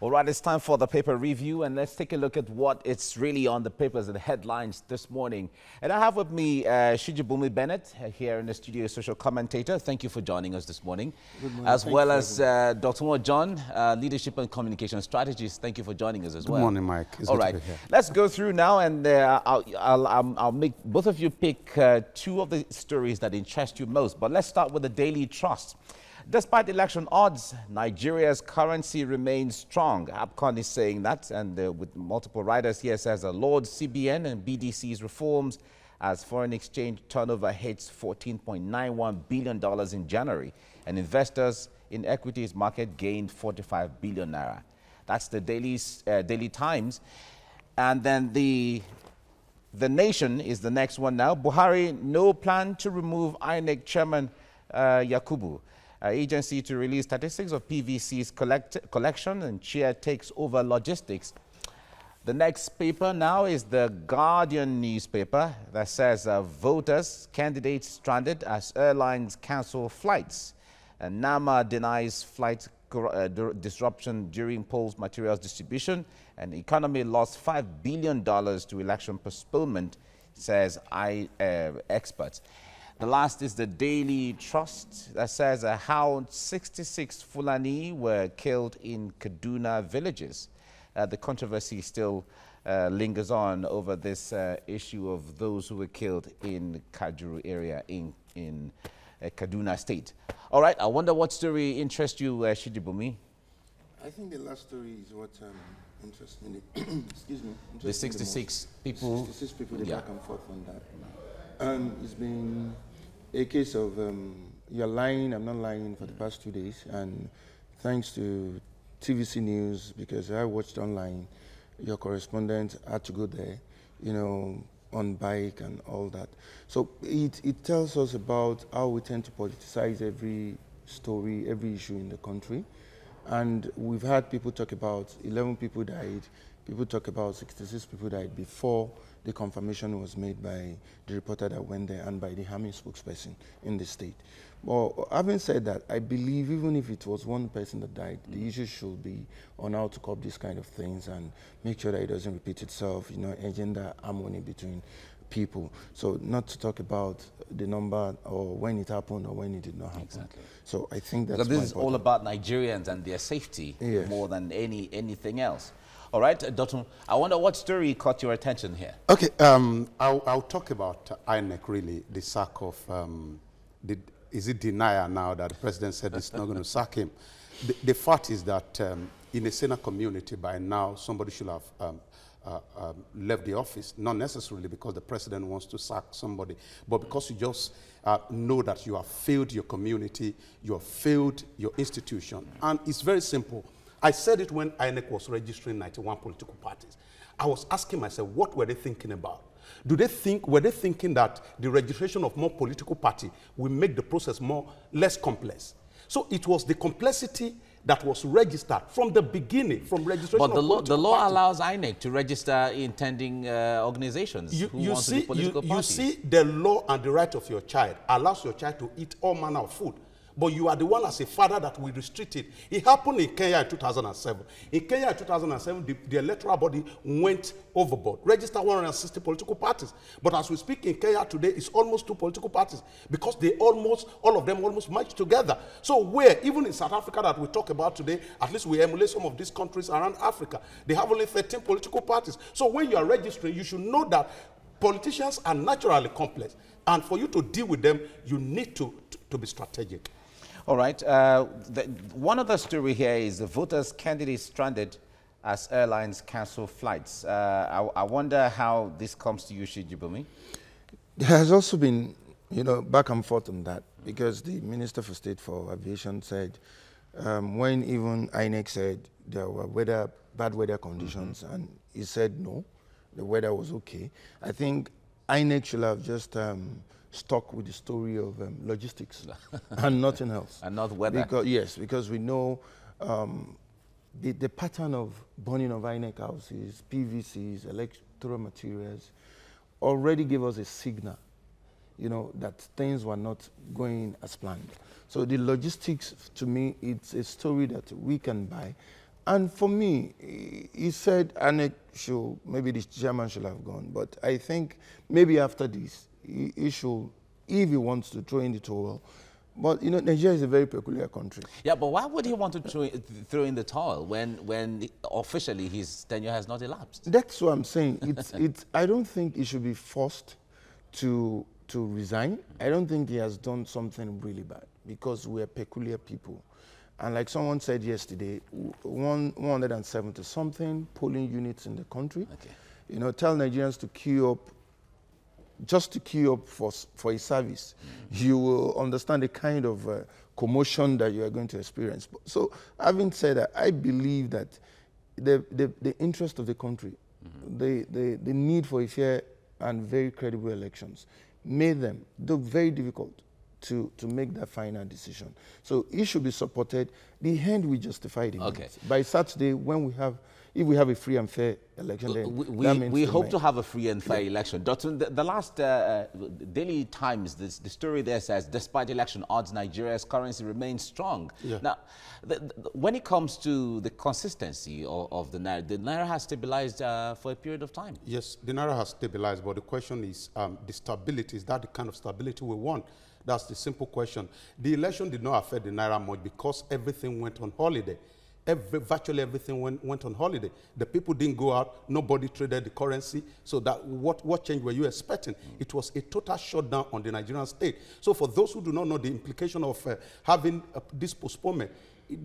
All right, it's time for the paper review, and let's take a look at what it's really on the papers and the headlines this morning. And I have with me Shijibumi Bennett here in the studio, social commentator. Thank you for joining us this morning. Good morning. As well as Dr. Mo John, leadership and communication strategist. Thank you for joining us as well. Good morning, Mike. It's all good right, to be here. let's go through now, and I'll make both of you pick two of the stories that interest you most. But let's start with the Daily Trust. Despite election odds, Nigeria's currency remains strong. APCON is saying that, and with multiple writers here says Lord CBN and BDC's reforms as foreign exchange turnover hits $14.91 billion in January, and investors in equities market gained 45 billion naira. That's the Daily Times. And then the Nation is the next one now. Buhari, no plan to remove INEC chairman Yakubu. Agency to release statistics of PVC's collection, and chair takes over logistics. The next paper now is the Guardian newspaper that says voters, candidates stranded as airlines cancel flights. And NAMA denies flight disruption during polls materials distribution. And the economy lost $5 billion to election postponement, says experts. The last is the Daily Trust that says how 66 Fulani were killed in Kaduna villages. The controversy still lingers on over this issue of those who were killed in Kajuru area in Kaduna State. All right, I wonder what story interests you, Shijibumi? I think the last story is what interests me. Excuse me. The 66 people. 66 people, they back and forth on that. It's been a case of you're lying, I'm not lying for the past 2 days. And thanks to TVC News, because I watched online, your correspondent had to go there, you know, on bike and all that. So it tells us about how we tend to politicize every story, every issue in the country. And we've had people talk about 11 people died, people talk about 66 people died before the confirmation was made by the reporter that went there and by the army spokesperson in the state. Well, having said that, I believe even if it was one person that died, the issue should be on how to cope these kind of things and make sure that it doesn't repeat itself, you know, agenda harmony between people. So not to talk about the number or when it happened or when it did not happen. Exactly. So I think that's because this is all about Nigerians and their safety more than anything else. All right, Dr. I wonder what story caught your attention here. Okay, I'll talk about INEC, really, the sack of, is it denial now that the president said it's not going to sack him? The fact is that in the Senate community by now, somebody should have left the office, not necessarily because the president wants to sack somebody, but because you just know that you have failed your community, you have failed your institution. And it's very simple. I said it when INEC was registering 91 political parties. I was asking myself, what were they thinking about? Were they thinking that the registration of more political parties will make the process less complex? So it was the complexity that was registered from the beginning, from registration but the law parties. allows INEC to register intending organizations who want to be political parties. You see, the law and the right of your child allows your child to eat all manner of food. But you are the one as a father that will restrict it. It happened in Kenya in 2007. In Kenya in 2007, the electoral body went overboard, registered 160 political parties. But as we speak in Kenya today, it's almost 2 political parties because all of them almost merged together. So where, even in South Africa that we talk about today, at least we emulate some of these countries around Africa, they have only 13 political parties. So when you are registering, you should know that politicians are naturally complex. And for you to deal with them, you need to be strategic. All right. One other story here is the voters' candidates stranded as airlines cancel flights. I wonder how this comes to you, Shijibumi. There has also been, you know, back and forth on that because the Minister for State for Aviation said when even INEC said there were bad weather conditions and he said no, the weather was okay. I think INEC should have just stuck with the story of logistics and nothing else. And not weather. Because we know the pattern of burning of INEC houses, PVCs, electoral materials, already gave us a signal, you know, that things were not going as planned. So the logistics, to me, it's a story that we can buy And for me, he said ANEC should, maybe the chairman should have gone, but I think maybe after this, he should, if he wants to throw in the towel. But, you know, Nigeria is a very peculiar country. Yeah, but why would he want to throw in the towel when officially his tenure has not elapsed? That's what I'm saying. I don't think he should be forced to resign. I don't think he has done something really bad because we're peculiar people. And like someone said yesterday, 170 something polling units in the country. Okay. You know, tell Nigerians to queue up, just to queue up for a service. You will understand the kind of commotion that you are going to experience. So having said that, I believe that the interest of the country, the need for a fair and very credible elections made them very difficult to make that final decision. So it should be supported. The end will justify the means. By Saturday, if we have a free and fair election, then we hope to have a free and fair election. Dr. The last Daily Times, the story there says, despite election odds, Nigeria's currency remains strong. Yeah. Now, when it comes to the consistency of the Naira has stabilized for a period of time. Yes, the Naira has stabilized, but the question is the stability. Is that the kind of stability we want? That's the simple question. The election did not affect the Naira much because everything went on holiday. Virtually everything went on holiday. The people didn't go out. Nobody traded the currency. So that what change were you expecting? It was a total shutdown on the Nigerian state. So for those who do not know the implication of having this postponement,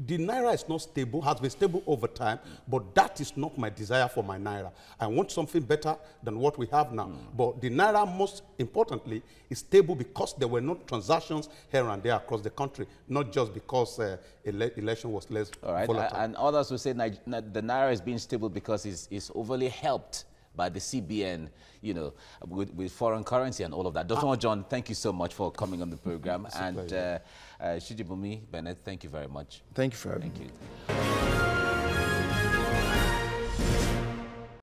the Naira is not stable, has been stable over time, but that is not my desire for my Naira. I want something better than what we have now. But the Naira, most importantly, is stable because there were no transactions here and there across the country, not just because election was less volatile. And others will say the Naira is being stable because it's overly helped by the CBN, you know, with foreign currency and all of that. Dr. John, thank you so much for coming on the program. And Shijibumi Bennett, thank you very much. Thank you for having me. Thank you.